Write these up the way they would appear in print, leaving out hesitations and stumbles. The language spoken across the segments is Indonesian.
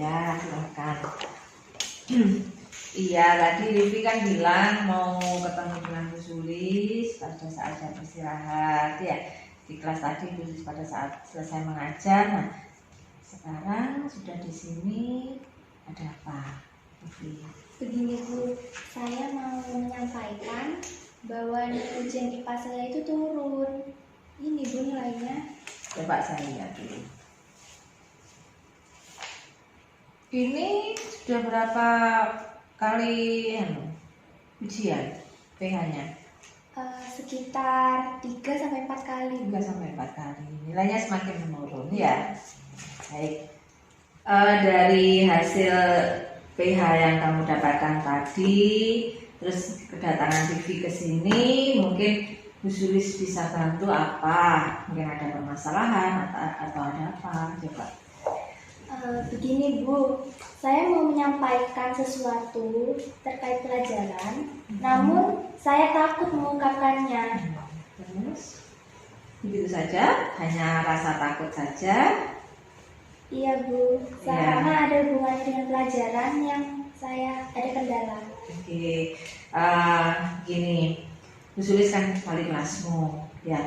Ya, silakan. Iya, tadi Livi kan bilang mau ketemu dengan Bu Sulis pada saat jam istirahat ya. Di kelas tadi Bu Sulis pada saat selesai mengajar. Nah, sekarang sudah di sini, ada apa, Livi? Begini Bu, saya mau menyampaikan bahwa nilai ujian IPA saya itu turun. Ini Bu nilainya. Coba saya lihat dulu. Ini sudah berapa kali ujian PH-nya? Sekitar 3-4 kali. 3-4 kali. Nilainya semakin menurun ya. Baik. Dari hasil PH yang kamu dapatkan tadi, terus kedatangan TV ke sini, mungkin Bu Sulis bisa bantu apa? Mungkin ada permasalahan atau ada apa? Coba. Begini Bu, saya mau menyampaikan sesuatu terkait pelajaran, namun saya takut mengungkapkannya. Terus begitu saja, hanya rasa takut saja. Iya Bu, karena ada hubungannya dengan pelajaran yang saya ada kendala. Oke, gini, Bu Sulis kan wali kelasmu, ya.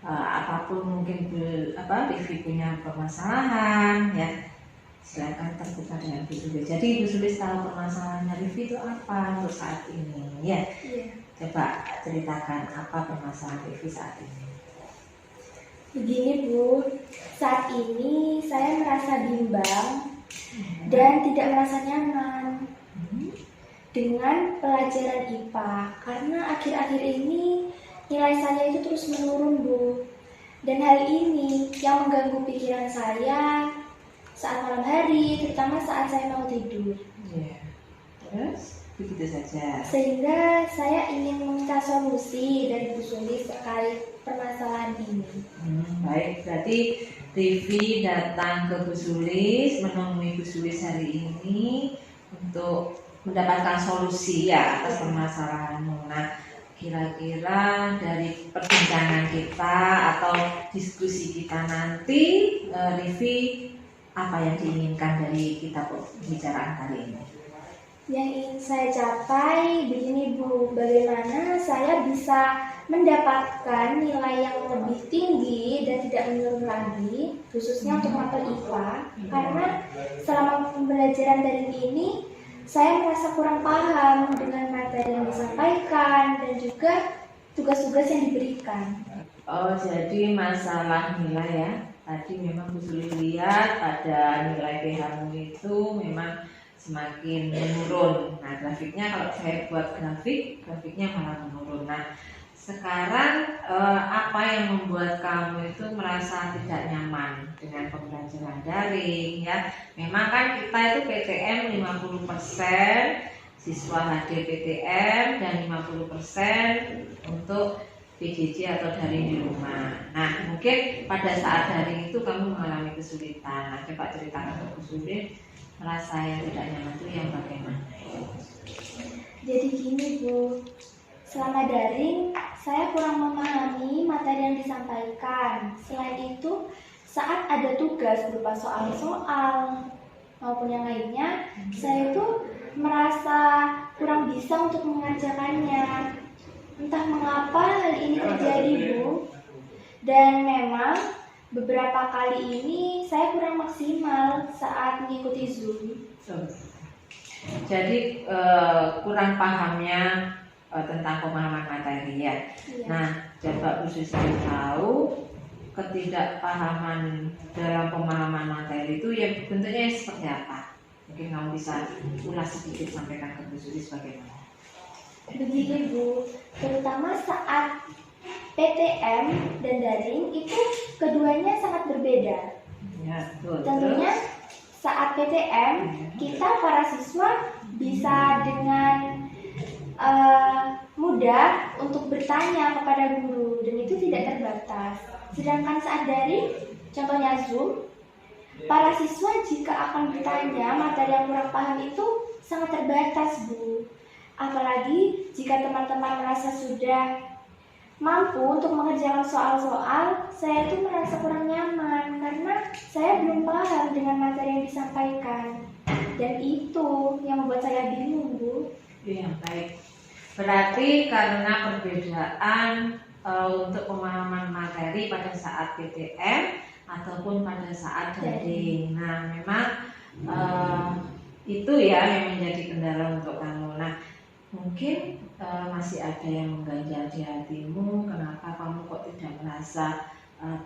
Apapun mungkin Livi punya permasalahan, ya. Silakan terbuka dengan Bu Sulis. Jadi Bu Sulis tahu permasalahannya Livi itu apa untuk saat ini, ya. Iya. Coba ceritakan apa permasalahan Livi saat ini. Begini Bu, saat ini saya merasa bimbang dan tidak merasa nyaman dengan pelajaran IPA karena akhir-akhir ini nilai saya itu terus menurun Bu. Dan hal ini yang mengganggu pikiran saya saat malam hari, terutama saat saya mau tidur. Ya. Terus begitu saja. Sehingga saya ingin meminta solusi dari Bu Sulis terkait permasalahan ini. Baik, berarti Livi datang ke Bu Sulis, menemui Bu Sulis hari ini untuk mendapatkan solusi ya atas permasalahanmu. Nah, kira-kira dari perbincangan kita atau diskusi kita nanti, Livi, apa yang diinginkan dari kita pembicaraan kali ini? Yang ingin saya capai begini Bu, bagaimana saya bisa mendapatkan nilai yang lebih tinggi dan tidak menurun lagi, khususnya untuk mata IPA, karena selama pembelajaran daring ini saya merasa kurang paham dengan materi yang disampaikan dan juga tugas-tugas yang diberikan. Oh, jadi masalah nilai ya. Tadi memang Bu Sulis lihat pada nilai PH-mu itu memang semakin menurun. Nah, grafiknya kalau saya buat grafiknya malah menurun. Nah, sekarang apa yang membuat kamu itu merasa tidak nyaman dengan pembelajaran daring ya? Memang kan kita itu PTM 50%, siswa HD PTM dan 50% untuk PJJ atau daring di rumah. Nah, mungkin pada saat daring itu kamu mengalami kesulitan. Nah, coba ceritakan ke Bu Sulis, merasa yang tidak nyaman itu yang bagaimana? Jadi gini Bu, selama daring saya kurang memahami materi yang disampaikan. Selain itu, saat ada tugas berupa soal-soal maupun yang lainnya, saya itu merasa kurang bisa untuk mengerjakannya. Entah mengapa hal ini terjadi Bu. Dan memang beberapa kali ini saya kurang maksimal saat mengikuti Zoom. Jadi kurang pahamnya tentang pemahaman materi ya. Iya. Nah, coba Bu Sulis tahu ketidakpahaman dalam pemahaman materi itu yang bentuknya seperti apa? Mungkin kamu bisa ulas sedikit sampaikan ke Bu Sulis bagaimana? Begini Bu, terutama saat PTM dan daring itu keduanya sangat berbeda. Ya, betul. Tentunya saat PTM kita para siswa bisa dengan mudah untuk bertanya kepada guru dan itu tidak terbatas. Sedangkan saat daring, contohnya Zoom, para siswa jika akan bertanya materi yang kurang paham itu sangat terbatas Bu. Apalagi jika teman-teman merasa sudah mampu untuk mengerjakan soal-soal, saya itu merasa kurang nyaman karena saya belum paham dengan materi yang disampaikan. Dan itu yang membuat saya bingung, Bu. Iya, baik. Berarti karena perbedaan untuk pemahaman materi pada saat PTM ataupun pada saat daring. Nah, memang itu ya yang menjadi kendala untuk kamu. Nah, mungkin masih ada yang mengganjal di hatimu, kenapa kamu kok tidak merasa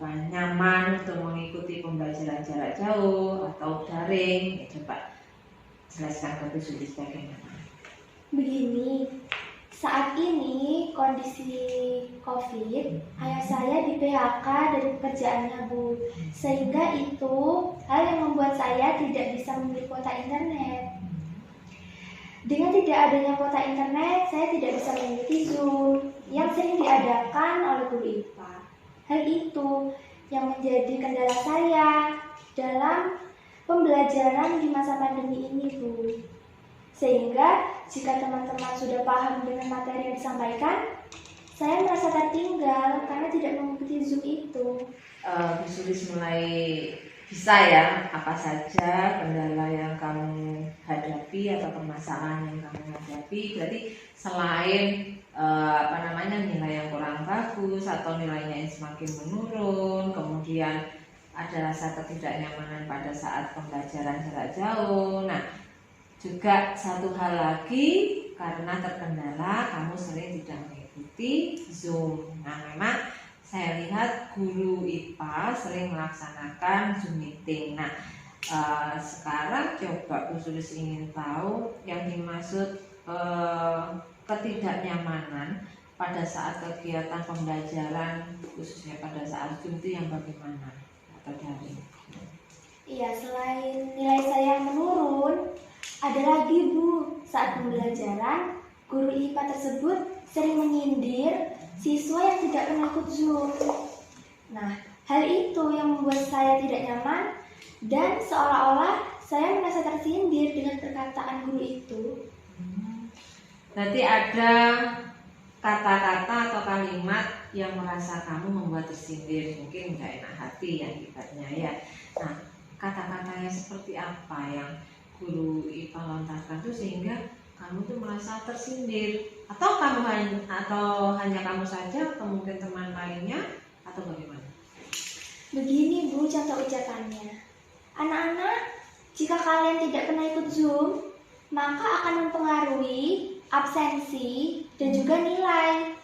nyaman untuk mengikuti pembelajaran jarak jauh atau daring? Coba jelaskan ke Bu Sulis bagaimana. Begini, saat ini kondisi COVID, ayah saya di PHK dari pekerjaannya, Bu. Sehingga itu hal yang membuat saya tidak bisa membeli kuota internet. Dengan tidak adanya kuota internet, saya tidak bisa mengikuti Zoom yang sering diadakan oleh guru IPA. Hal itu yang menjadi kendala saya dalam pembelajaran di masa pandemi ini, Bu. Sehingga jika teman-teman sudah paham dengan materi yang disampaikan, saya merasa tertinggal karena tidak mengikuti Zoom itu. Bu Sulis mulai bisa ya, apa saja kendala yang kamu hadapi atau permasalahan yang kamu hadapi. Berarti selain nilai yang kurang bagus atau nilainya yang semakin menurun, kemudian ada rasa ketidaknyamanan pada saat pembelajaran jarak jauh. Nah, juga satu hal lagi, karena terkendala kamu sering tidak mengikuti Zoom. Nah, memang saya lihat guru IPA sering melaksanakan Zoom meeting. Nah, sekarang coba Bu Sulis ingin tahu yang dimaksud ketidaknyamanan pada saat kegiatan pembelajaran, khususnya pada saat Zoom itu yang bagaimana atau daring? Iya, selain nilai saya yang menurun, ada lagi, Bu, saat pembelajaran guru IPA tersebut sering menyindir siswa yang tidak pernah ikut Zoom. Nah, hal itu yang membuat saya tidak nyaman dan seolah-olah saya merasa tersindir dengan perkataan guru itu. Berarti ada kata-kata atau kalimat yang merasa kamu membuat tersindir, mungkin nggak enak hati ya akibatnya ya. Nah, kata-katanya seperti apa yang guru IPA lontarkan tuh sehingga kamu tuh merasa tersindir, atau hanya kamu saja atau mungkin teman lainnya atau bagaimana? Begini, Bu, contoh ucapannya. Anak-anak, jika kalian tidak pernah ikut Zoom, maka akan mempengaruhi absensi dan juga nilai.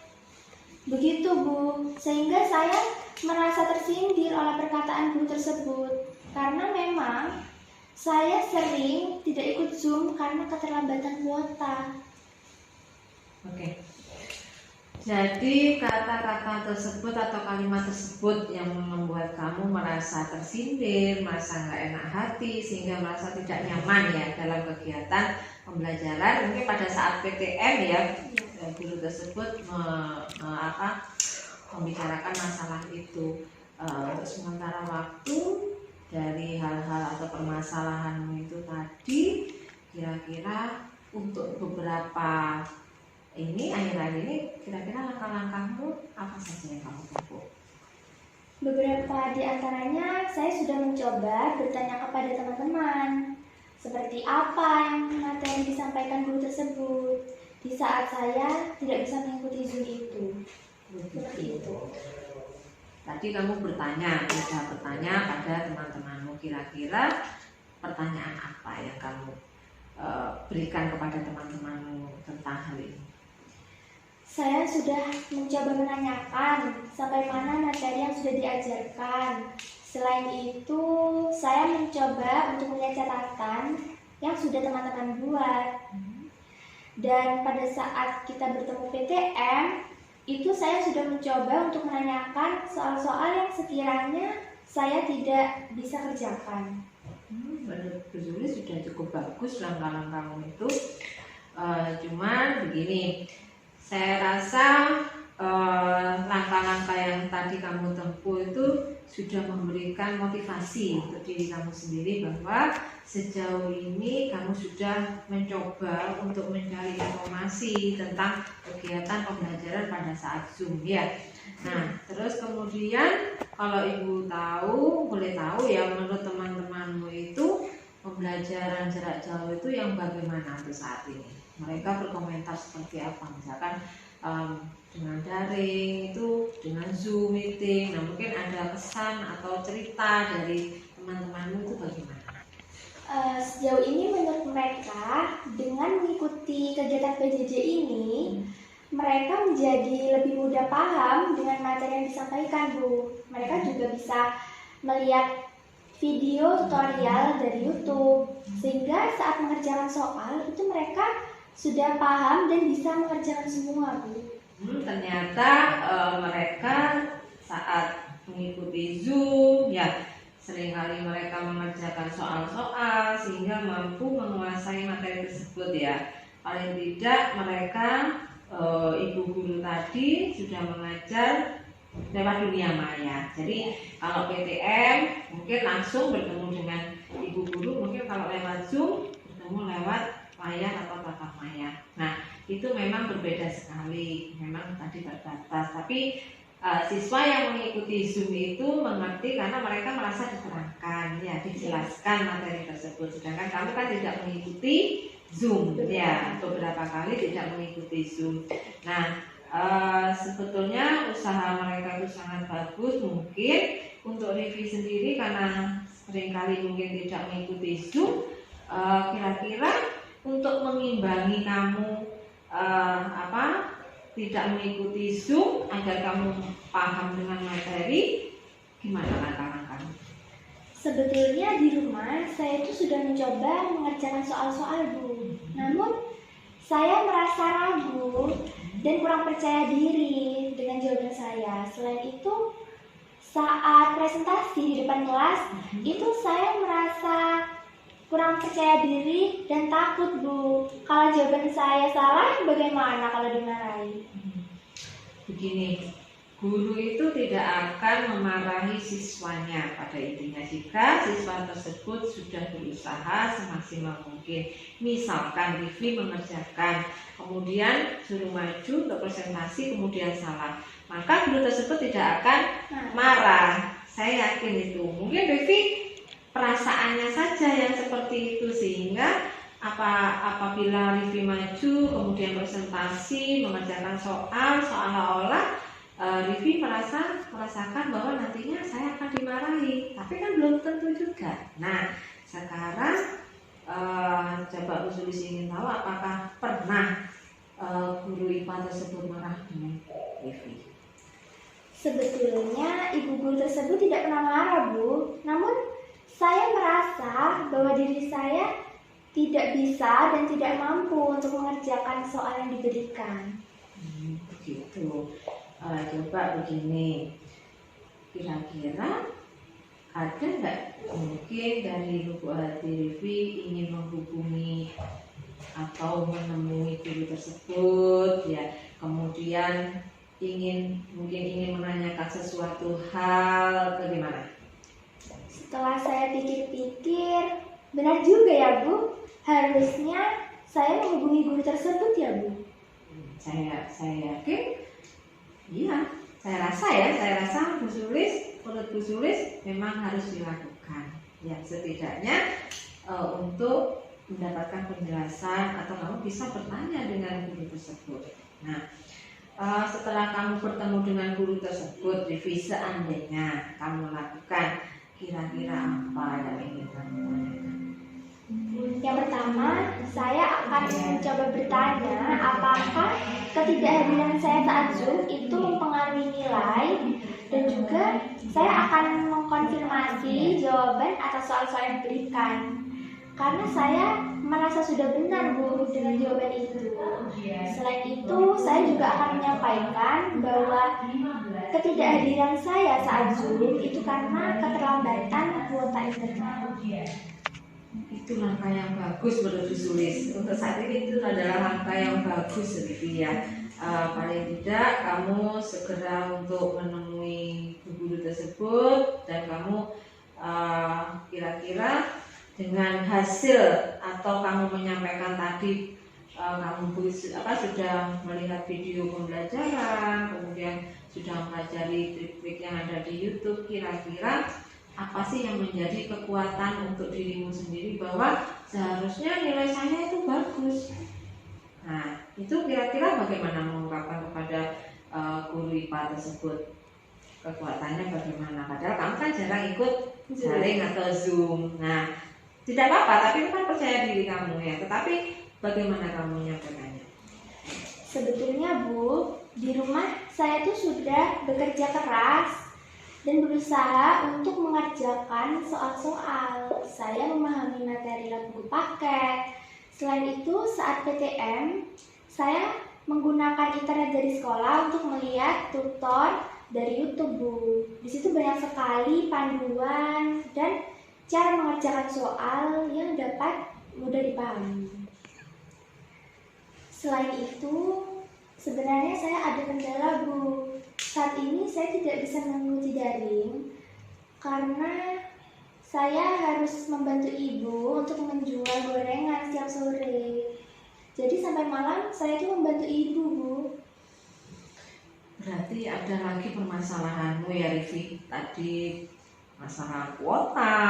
Begitu, Bu, sehingga saya merasa tersindir oleh perkataan guru tersebut karena memang saya sering tidak ikut Zoom karena keterlambatan kuota. Oke. Jadi kata-kata tersebut atau kalimat tersebut yang membuat kamu merasa tersindir, merasa nggak enak hati, sehingga merasa tidak nyaman ya dalam kegiatan pembelajaran. Mungkin pada saat PTM ya, guru tersebut membicarakan masalah itu. Untuk sementara waktu dari hal-hal atau permasalahanmu itu tadi, kira-kira untuk beberapa akhir-akhir ini kira-kira langkah-langkahmu apa saja yang kamu tempuh? Beberapa di antaranya saya sudah mencoba bertanya kepada teman-teman seperti apa yang materi disampaikan guru tersebut di saat saya tidak bisa mengikuti Zoom itu. Seperti itu. Tadi kamu bertanya pada teman-temanmu, kira-kira pertanyaan apa yang kamu berikan kepada teman-temanmu tentang hal ini? Saya sudah mencoba menanyakan sampai mana materi yang sudah diajarkan. Selain itu, saya mencoba untuk melihat catatan yang sudah teman-teman buat. Dan pada saat kita bertemu PTM, itu saya sudah mencoba untuk menanyakan soal-soal yang sekiranya saya tidak bisa kerjakan. Menurut Bu Sulis sudah cukup bagus langkah-langkahmu itu. Cuman begini, saya rasa langkah-langkah yang tadi kamu tempuh itu sudah memberikan motivasi untuk diri kamu sendiri bahwa sejauh ini kamu sudah mencoba untuk mencari informasi tentang kegiatan pembelajaran pada saat Zoom ya. Nah, terus kemudian kalau ibu boleh tahu ya, menurut teman-temanmu itu pembelajaran jarak jauh itu yang bagaimana untuk saat ini? Mereka berkomentar seperti apa? Misalkan dengan daring itu, dengan Zoom meeting. Nah, mungkin ada pesan atau cerita dari teman-temanmu itu bagaimana? Sejauh ini menurut mereka, dengan mengikuti kegiatan PJJ ini, mereka menjadi lebih mudah paham dengan materi yang disampaikan, Bu. Mereka juga bisa melihat video tutorial dari YouTube, sehingga saat mengerjakan soal itu mereka sudah paham dan bisa mengerjakan semua, Bu. Ternyata mereka saat mengikuti Zoom ya, seringkali mereka mengerjakan soal-soal sehingga mampu menguasai materi tersebut ya. Paling tidak mereka ibu guru tadi sudah mengajar lewat dunia maya. Jadi kalau PTM mungkin langsung bertemu dengan ibu guru, mungkin kalau lewat Zoom bertemu lewat layar atau tatap maya. Nah, itu memang berbeda sekali, memang tadi terbatas. Tapi siswa yang mengikuti Zoom itu mengerti karena mereka merasa diterangkan, ya, dijelaskan materi tersebut. Sedangkan kamu kan tidak mengikuti Zoom, ya, beberapa kali tidak mengikuti Zoom. Nah, sebetulnya usaha mereka itu sangat bagus. Mungkin untuk Rivi sendiri karena seringkali mungkin tidak mengikuti Zoom, kira-kira untuk mengimbangi kamu tidak mengikuti Zoom agar kamu paham dengan materi, gimana langkah-langkahmu? Sebetulnya di rumah saya itu sudah mencoba mengerjakan soal-soal, Bu. Namun saya merasa ragu dan kurang percaya diri dengan jawaban saya. Selain itu, saat presentasi di depan kelas, itu saya merasa kurang percaya diri dan takut, Bu. Kalau jawaban saya salah, bagaimana kalau dimarahi? Begini, guru itu tidak akan memarahi siswanya pada intinya jika siswa tersebut sudah berusaha semaksimal mungkin. Misalkan Rivi mengerjakan, kemudian suruh maju untuk presentasi, kemudian salah, maka guru tersebut tidak akan marah. Saya yakin itu. Mungkin Rivi perasaannya saja yang seperti itu, sehingga apabila Rivi maju kemudian presentasi mengerjakan soal seolah-olah Rivi merasakan bahwa nantinya saya akan dimarahi, tapi kan belum tentu juga. Nah, sekarang coba Bu Sulis ingin tahu apakah pernah guru IPA tersebut marah dengan Rivi? Sebetulnya ibu guru tersebut tidak pernah marah, Bu. Namun saya merasa bahwa diri saya tidak bisa dan tidak mampu untuk mengerjakan soal yang diberikan. Begitu. Coba begini, kira-kira ada nggak mungkin dari Ibu Hati Rivi ingin menghubungi atau menemui guru tersebut, ya, kemudian mungkin ingin menanyakan sesuatu hal, bagaimana? Setelah saya pikir-pikir, benar juga ya, Bu. Harusnya saya menghubungi guru tersebut ya, Bu. Saya yakin, iya. Saya rasa menurut Bu Sulis memang harus dilakukan. Ya, setidaknya untuk mendapatkan penjelasan atau kamu bisa bertanya dengan guru tersebut. Nah, setelah kamu bertemu dengan guru tersebut, Rivi, seandainya kamu lakukan, kira-kira apa yang ingin kamu tanyakan? Yang pertama, saya akan mencoba bertanya apakah ketidakhadiran saya saat Zoom itu mempengaruhi nilai, dan juga saya akan mengkonfirmasi jawaban atas soal-soal yang diberikan. Karena saya merasa sudah benar, Bu, dengan jawaban itu. Selain itu, saya juga akan menyampaikan bahwa ketidakhadiran saya saat Zoom itu karena keterlambatan kuota internet. Itu langkah yang bagus menurut Bu Sulis. Untuk saat ini itu adalah langkah yang bagus, Rivi, ya. paling tidak kamu segera untuk menemui guru tersebut dan kamu kira-kira dengan hasil atau kamu menyampaikan tadi kamu sudah melihat video pembelajaran, kemudian sudah mempelajari trik-trik yang ada di YouTube, kira-kira apa sih yang menjadi kekuatan untuk dirimu sendiri bahwa seharusnya nilai saya itu bagus. Nah, itu kira-kira bagaimana mengungkapkan kepada guru IPA tersebut? Kekuatannya bagaimana? Padahal kamu kan jarang ikut daring atau Zoom. Nah, tidak apa-apa, tapi itu kan percaya diri kamu ya. Tetapi bagaimana kamu menyampaikannya? Sebetulnya Bu, di rumah saya tuh sudah bekerja keras dan berusaha untuk mengerjakan soal-soal. Saya memahami materi dalam buku paket. Selain itu, saat PTM, saya menggunakan internet dari sekolah untuk melihat tutor dari YouTube, Bu. Di situ banyak sekali panduan dan cara mengerjakan soal yang dapat mudah dipahami. Selain itu, sebenarnya saya ada kendala, Bu. Saat ini saya tidak bisa mengikuti daring karena saya harus membantu ibu untuk menjual gorengan setiap sore. Jadi sampai malam saya itu membantu ibu, Bu. Berarti ada lagi permasalahanmu ya, Rivi. Tadi masalah kuota,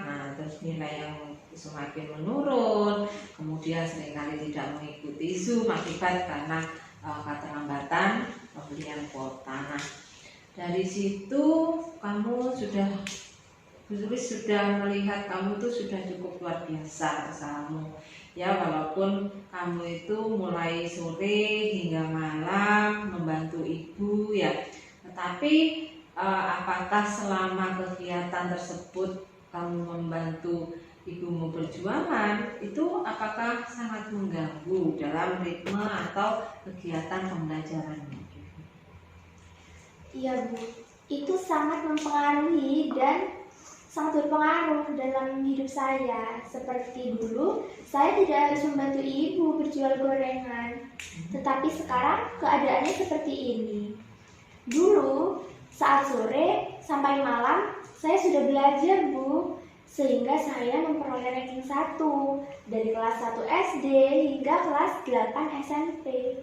nah terus nilai yang semakin menurun, kemudian seringkali tidak mengikuti Zoom akibat karena keterlambatan pembelian kuota. Nah, dari situ kamu sudah melihat kamu itu sudah cukup luar biasa usahamu. Ya, walaupun kamu itu mulai sore hingga malam membantu ibu ya, tetapi apakah selama kegiatan tersebut kamu membantu ibumu berjualan, itu apakah sangat mengganggu dalam ritme atau kegiatan pembelajaranmu? Iya, Bu. Itu sangat mempengaruhi dan sangat berpengaruh dalam hidup saya. Seperti dulu, saya tidak harus membantu ibu berjual gorengan. Tetapi sekarang keadaannya seperti ini. Dulu, saat sore sampai malam, saya sudah belajar, Bu. Sehingga saya memperoleh ranking 1 dari kelas 1 SD hingga kelas 8 SMP.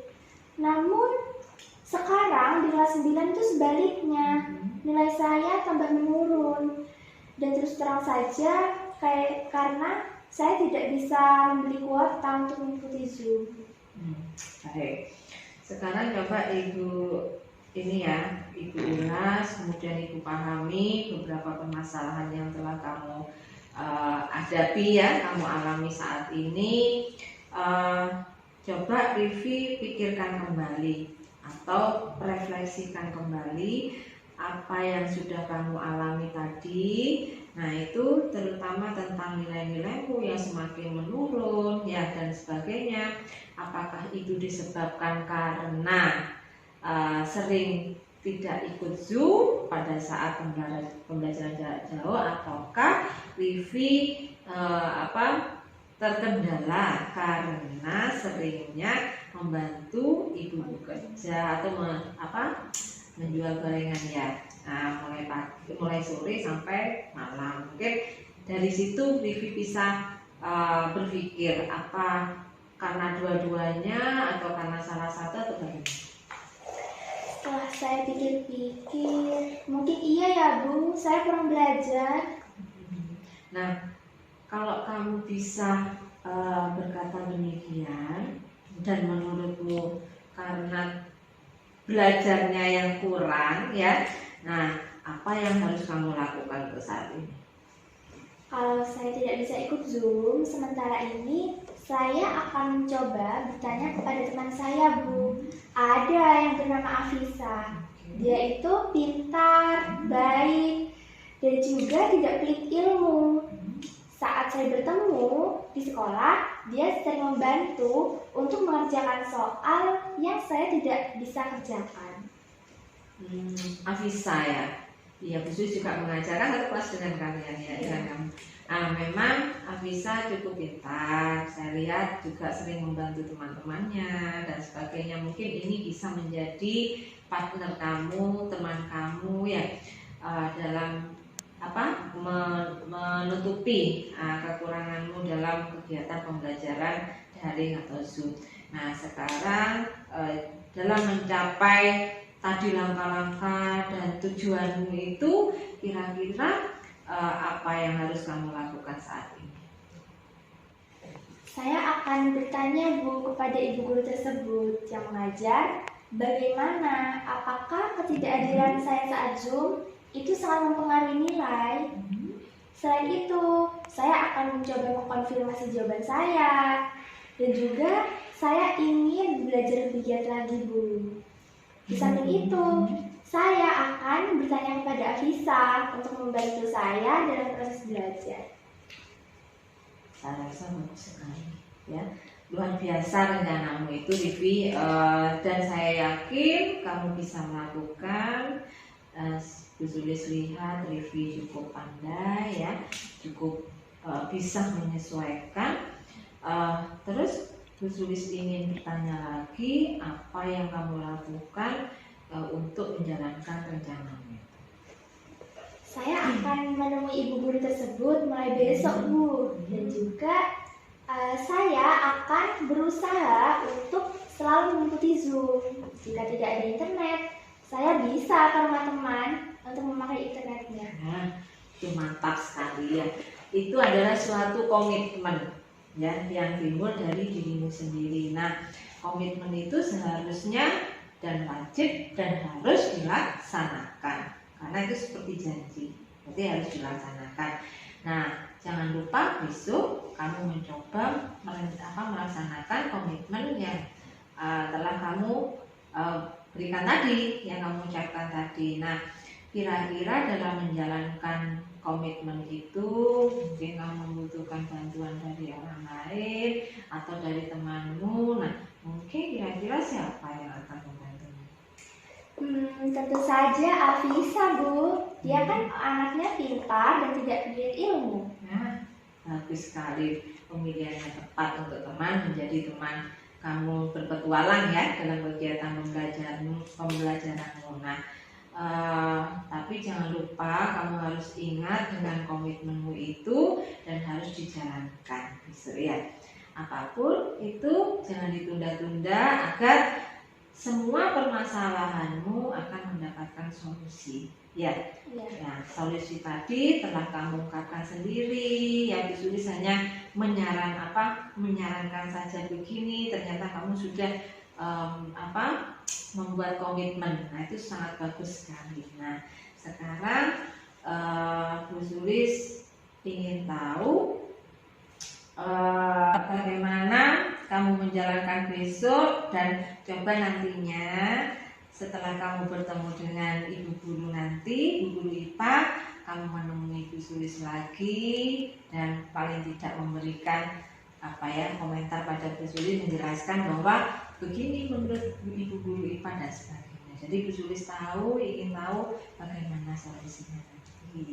Namun, sekarang di kelas 9 itu sebaliknya. Nilai saya tambah menurun. Dan terus terang saja, karena saya tidak bisa membeli kuota untuk mengikuti Zoom. Baik. Sekarang coba Ibu ulas, kemudian Ibu pahami beberapa permasalahan yang telah kamu hadapi ya, kamu alami saat ini. Coba Rivi pikirkan kembali atau refleksikan kembali apa yang sudah kamu alami tadi. Nah, itu terutama tentang nilai-nilaimu yang semakin menurun ya dan sebagainya. Apakah itu disebabkan karena sering tidak ikut Zoom pada saat pembelajaran jarak jauh, ataukah Rivi terkendala karena seringnya membantu ibu bekerja atau menjual gorengan ya, mulai sore sampai malam. Mungkin dari situ Rivi bisa berpikir apa karena dua-duanya atau karena salah satu atau bagaimana? Setelah saya pikir-pikir, mungkin iya ya, Bu, saya kurang belajar. Nah, kalau kamu bisa berkata demikian dan menurutmu karena belajarnya yang kurang ya, nah apa yang harus kamu lakukan untuk saat ini? Kalau saya tidak bisa ikut Zoom sementara ini, saya akan mencoba bertanya kepada teman saya, Bu. Ada yang bernama Afisa. Dia itu pintar, baik, dan juga tidak pelit ilmu. Saat saya bertemu di sekolah, dia sering membantu untuk mengerjakan soal yang saya tidak bisa kerjakan. Afisa ya, dia khusus juga mengajarkan satu kelas dengan kalian ya, dengan kamu. Nah, memang Afisa cukup pintar, saya saya lihat juga sering membantu teman-temannya dan sebagainya. Mungkin ini bisa menjadi partner kamu, teman kamu ya, dalam menutupi kekuranganmu dalam kegiatan pembelajaran daring atau Zoom. Nah, sekarang dalam mencapai tadi langkah-langkah dan tujuanmu itu, kira-kira apa yang harus kamu lakukan saat ini? Saya akan bertanya Bu kepada ibu guru tersebut yang mengajar, bagaimana apakah ketidakhadiran saya saat Zoom itu sangat mempengaruhi nilai. Selain itu, saya akan mencoba mengkonfirmasi jawaban saya. Dan juga saya ingin belajar lebih giat lagi, Bu. Di samping itu, saya akan bertanya kepada Afisa untuk membantu saya dalam proses belajar. Saya rasa bagus sekali, ya. Luar biasa rencanamu itu, Livi, dan saya yakin kamu bisa melakukan. Bu Sulis lihat Livi cukup pandai, ya, cukup bisa menyesuaikan. Terus Bu Sulis ingin bertanya lagi, apa yang kamu lakukan untuk menjalankan rencanamu? Saya akan menemui ibu guru tersebut mulai besok, Bu. Dan juga saya akan berusaha untuk selalu mengikuti Zoom. Jika tidak ada internet, saya bisa ke rumah teman untuk memakai internetnya. Nah, itu mantap sekali, ya. Itu adalah suatu komitmen, ya, yang timbul dari dirimu sendiri. Nah, komitmen itu seharusnya dan wajib dan harus dilaksanakan, karena itu seperti janji, berarti harus dilaksanakan. Nah, jangan lupa besok kamu mencoba melaksanakan komitmen yang telah kamu berikan tadi, yang kamu ucapkan tadi. Nah, kira-kira dalam menjalankan komitmen itu mungkin kamu membutuhkan bantuan dari orang lain atau dari temanmu. Nah, mungkin kira-kira siapa yang akan membantumu? Tentu saja Afisa, Bu. Dia kan anaknya pintar dan tidak pelit ilmu. Nah, bagus sekali, pemilihannya tepat untuk teman, menjadi teman kamu berpetualang, ya, dalam kegiatan pembelajaranmu. Nah, tapi jangan lupa kamu harus ingat dengan komitmenmu itu dan harus dijalankan, ya. Apapun itu jangan ditunda-tunda agar semua permasalahanmu akan mendapatkan solusi, ya. Nah, solusi tadi telah kamu ungkapkan sendiri, ya. Bu Sulis hanya menyarankan saja begini, ternyata kamu sudah membuat komitmen. Nah, itu sangat bagus sekali. Nah, sekarang Bu Sulis ingin tahu bagaimana kamu menjalankan besok, dan coba nantinya setelah kamu bertemu dengan ibu guru nanti, ibu guru IPA, kamu menemui Bu Sulis lagi dan paling tidak memberikan komentar pada Bu Sulis, menjelaskan bahwa begini menurut ibu guru IPA dan sebagainya. Jadi Bu Sulis ingin tahu bagaimana solusinya tadi.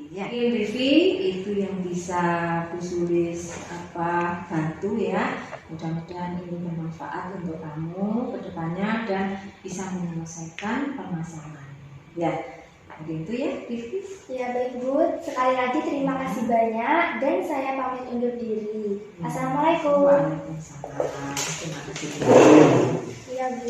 Ya, Livi, itu yang bisa Bu Sulis bantu, ya. Mudah-mudahan ini bermanfaat untuk kamu ke depannya dan bisa menyelesaikan permasalahan. Ya, jadi itu, ya, Livi. Ya, baik, Bu. Sekali lagi terima kasih banyak dan saya pamit undur diri. Assalamualaikum. Waalaikumsalam. Terima kasih. Iya, Bu.